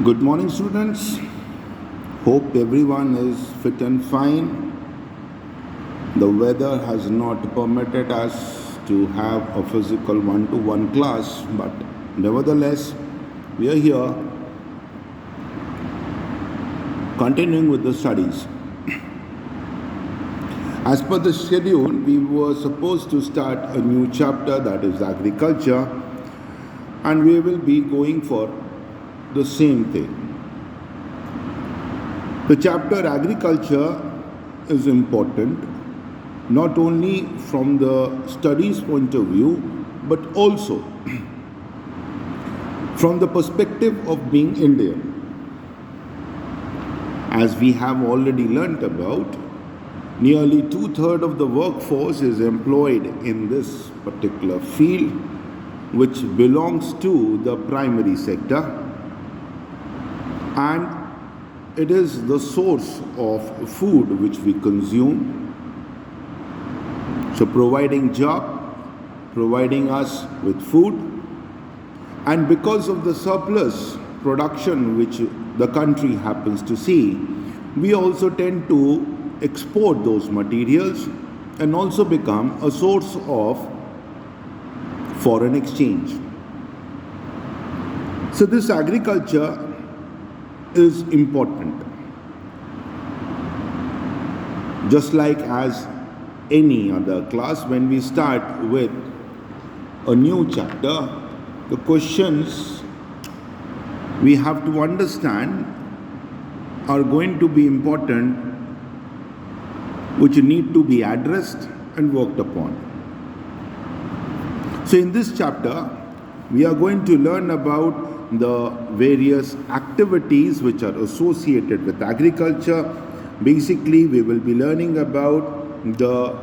Good morning, students. Hope everyone is fit and fine. The weather has not permitted us to have a physical one-to-one class, but nevertheless, we are here continuing with the studies. As per the schedule, we were supposed to start a new chapter, that is agriculture, and we will be going for the same thing. The chapter agriculture is important not only from the studies point of view but also from the perspective of being Indian. As we have already learnt about, nearly 2/3 of the workforce is employed in this particular field, which belongs to the primary sector, and it is the source of food which we consume. So providing job, providing us with food, and because of the surplus production which the country happens to see, we also tend to export those materials and also become a source of foreign exchange. So this agriculture is important. Just like as any other class, when we start with a new chapter, the questions we have to understand are going to be important, which need to be addressed and worked upon. So in this chapter, we are going to learn about the various activities which are associated with agriculture. Basically, we will be learning about the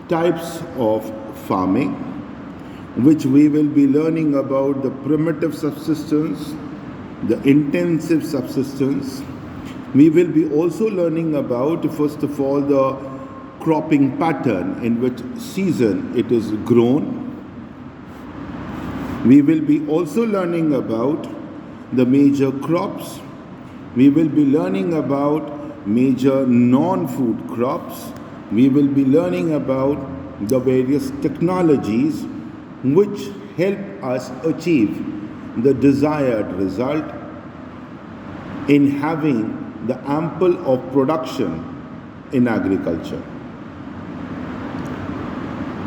types of farming, which we will be learning about the primitive subsistence, the intensive subsistence. We will be also learning about, first of all, the cropping pattern, in which season it is grown. We will be also learning about the major crops. We will be learning about major non-food crops. We will be learning about the various technologies which help us achieve the desired result in having the ample of production in agriculture.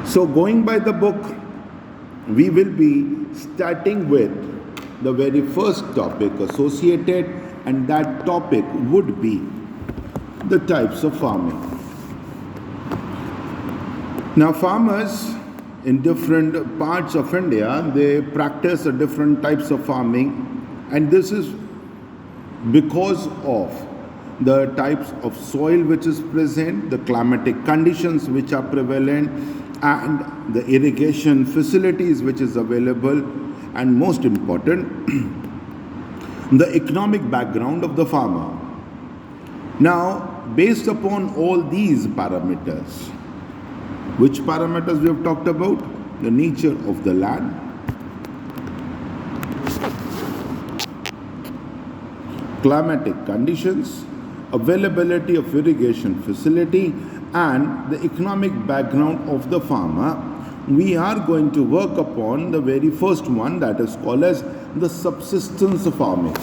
So going by the book, we will be starting with the very first topic associated, and that topic would be the types of farming. Now, farmers in different parts of India, they practice different types of farming, and this is because of the types of soil which is present, the climatic conditions which are prevalent, and the irrigation facilities which is available, and most important, the economic background of the farmer. Now, based upon all these parameters, which parameters we have talked about? The nature of the land, climatic conditions, availability of irrigation facility, and the economic background of the farmer, we are going to work upon the very first one, that is called as the subsistence farming.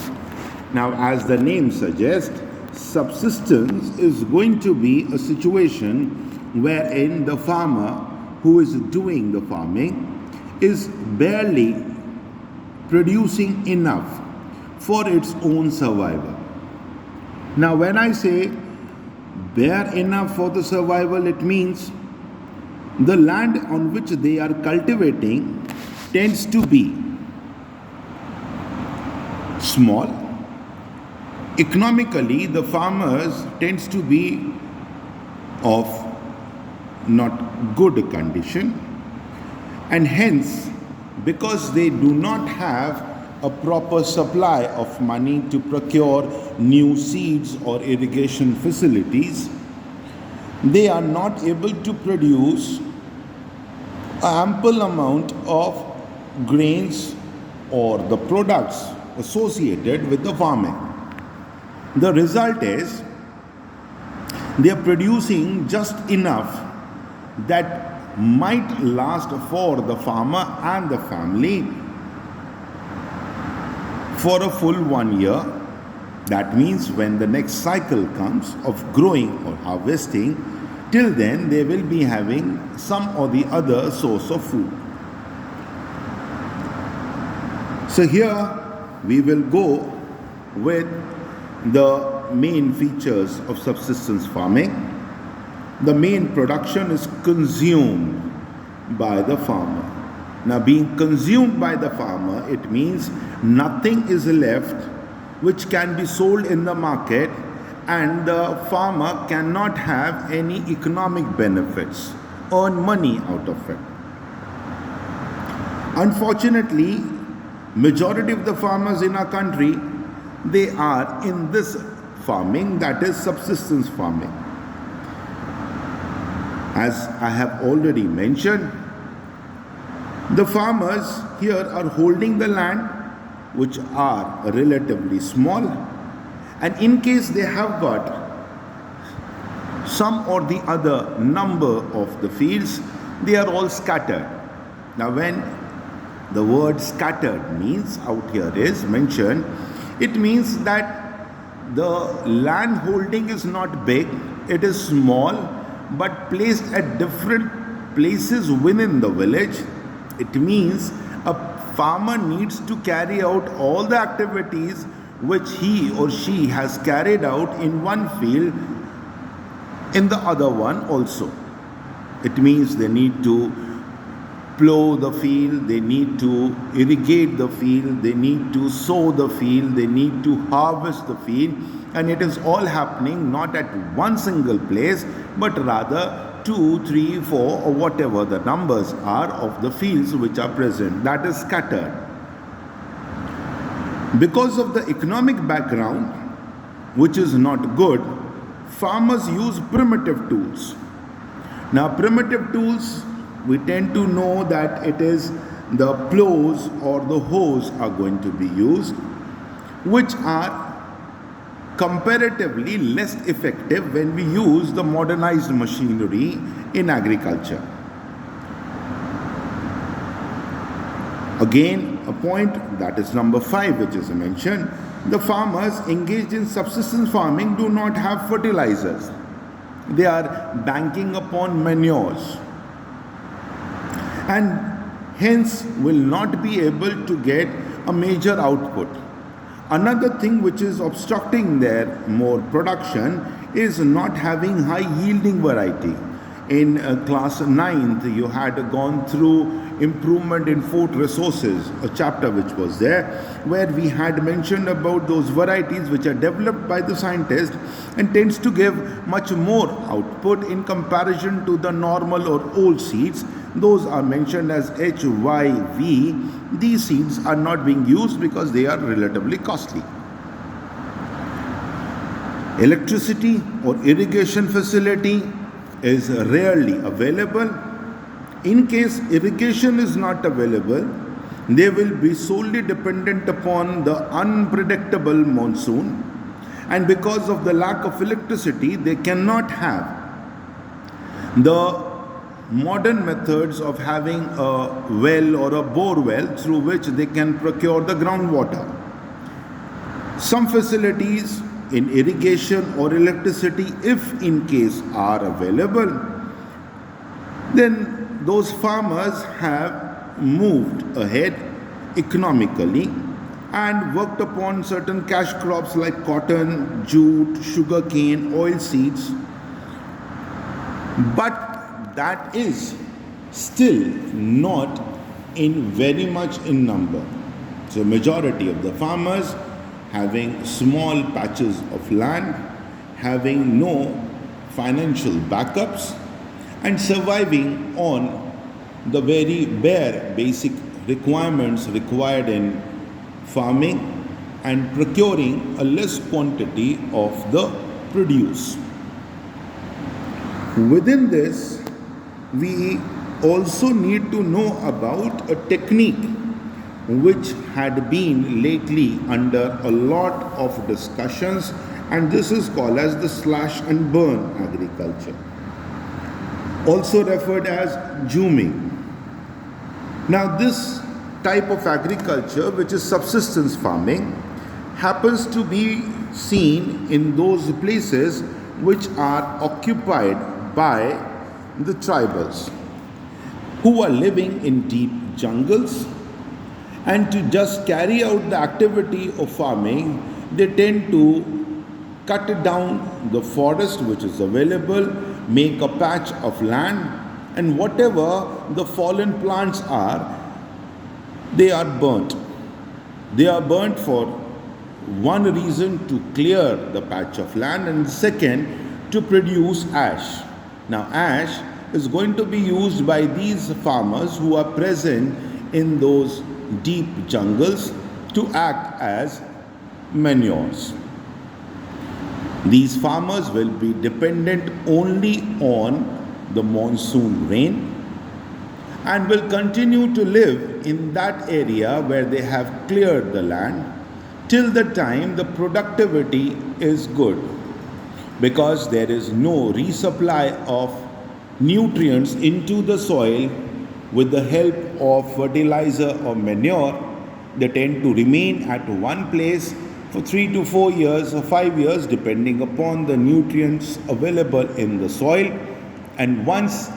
Now, as the name suggests, subsistence is going to be a situation wherein the farmer who is doing the farming is barely producing enough for its own survival. Now, when I say bare enough for the survival, it means the land on which they are cultivating tends to be small. Economically, the farmers tends to be of not good condition, and hence, because they do not have a proper supply of money to procure new seeds or irrigation facilities, they are not able to produce an ample amount of grains or the products associated with the farming. The result is they are producing just enough that might last for the farmer and the family for a full 1 year. That means when the next cycle comes of growing or harvesting, till then they will be having some or the other source of food. So here we will go with the main features of subsistence farming. The main production is consumed by the farmer. Now, being consumed by the farmer, it means nothing is left which can be sold in the market, and the farmer cannot have any economic benefits, earn money out of it. Unfortunately, majority of the farmers in our country, they are in this farming, that is subsistence farming. As I have already mentioned, the farmers here are holding the land, which are relatively small, and in case they have got some or the other number of the fields, they are all scattered. Now, when the word scattered means out here is mentioned, it means that the land holding is not big, it is small, but placed at different places within the village. It means a farmer needs to carry out all the activities which he or she has carried out in one field in the other one also. It means they need to plow the field, they need to irrigate the field, they need to sow the field, they need to harvest the field, and it is all happening not at one single place, but rather 2, 3, 4 or whatever the numbers are of the fields which are present. That is scattered. Because of the economic background, which is not good, farmers use primitive tools. Now, primitive tools, we tend to know that it is the plows or the hoes are going to be used, which are comparatively less effective when we use the modernized machinery in agriculture. Again, a point, that is number 5, which is mentioned, the farmers engaged in subsistence farming do not have fertilizers. They are banking upon manures, and hence will not be able to get a major output. Another thing which is obstructing their more production is not having high yielding variety. In class 9th, you had gone through improvement in food resources, a chapter which was there, where we had mentioned about those varieties which are developed by the scientist and tends to give much more output in comparison to the normal or old seeds. Those are mentioned as HYV. These seeds are not being used because they are relatively costly. Electricity or irrigation facility is rarely available. In case irrigation is not available, they will be solely dependent upon the unpredictable monsoon, and because of the lack of electricity, they cannot have the modern methods of having a well or a bore well through which they can procure the groundwater. Some facilities in irrigation or electricity, if in case are available, then those farmers have moved ahead economically and worked upon certain cash crops like cotton, jute, sugarcane, oil seeds. But that is still not in very much in number. So majority of the farmers having small patches of land, having no financial backups, and surviving on the very bare basic requirements required in farming and procuring a less quantity of the produce. Within this, we also need to know about a technique which had been lately under a lot of discussions, and this is called as the slash and burn agriculture, also referred as Juming. Now, this type of agriculture, which is subsistence farming, happens to be seen in those places which are occupied by the tribals who are living in deep jungles, and to just carry out the activity of farming, they tend to cut down the forest which is available, make a patch of land, and whatever the fallen plants are, they are burnt. They are burnt for one reason, to clear the patch of land, and second, to produce ash. Now, ash is going to be used by these farmers who are present in those deep jungles to act as manures. These farmers will be dependent only on the monsoon rain and will continue to live in that area where they have cleared the land till the time the productivity is good, because there is no resupply of nutrients into the soil with the help of fertilizer or manure. They tend to remain at one place for 3 to 4 years or 5 years, depending upon the nutrients available in the soil. And once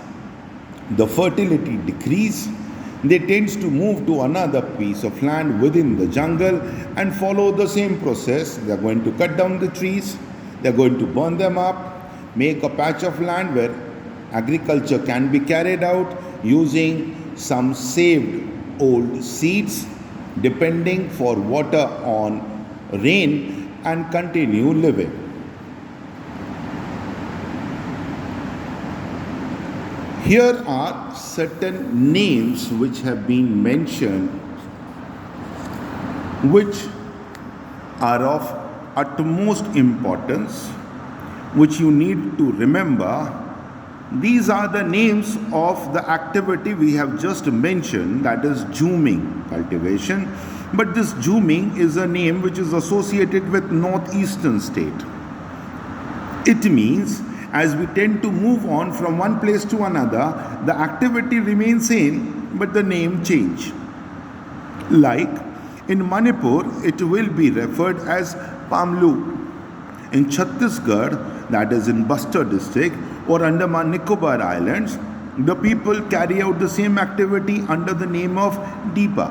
the fertility decreases, they tend to move to another piece of land within the jungle and follow the same process. They are going to cut down the trees, they are going to burn them up, make a patch of land where agriculture can be carried out using some saved old seeds, depending for water on rain, and continue living. Here are certain names which have been mentioned, which are of utmost importance, which you need to remember. These are the names of the activity we have just mentioned, that is Juming cultivation. But this Juming is a name which is associated with northeastern state. It means as we tend to move on from one place to another, the activity remains same, but the name change. Like in Manipur, it will be referred as Pamlu. In Chhattisgarh, that is in Bastar district, or Andaman Nicobar Islands, the people carry out the same activity under the name of Deepa.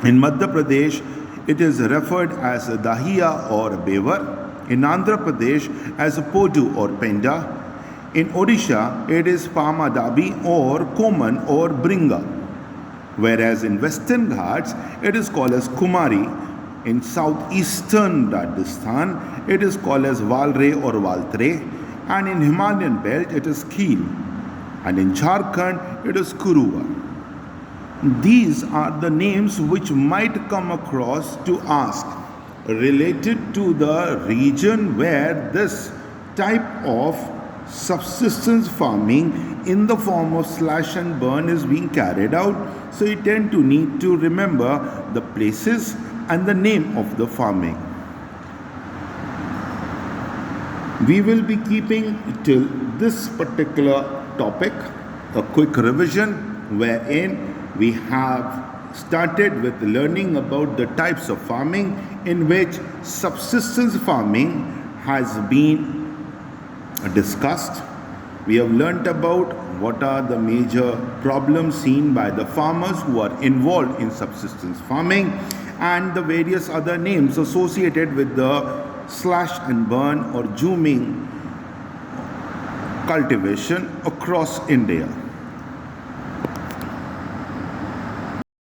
In Madhya Pradesh, it is referred as Dahiya or Bevar. In Andhra Pradesh, as Podu or Penda. In Odisha, it is Pamadabi or Koman or Bringa. Whereas in Western Ghats, it is called as Kumari. In southeastern Rajasthan, it is called as Valre or Valtre. And in Himalayan belt, it is Khil. And in Jharkhand, it is Kuruva. These are the names which might come across to ask, related to the region where this type of subsistence farming in the form of slash and burn is being carried out. So you tend to need to remember the places and the name of the farming. We will be keeping till this particular topic a quick revision, wherein we have started with learning about the types of farming in which subsistence farming has been discussed. We have learnt about what are the major problems seen by the farmers who are involved in subsistence farming, and the various other names associated with the slash and burn or Juming cultivation across India.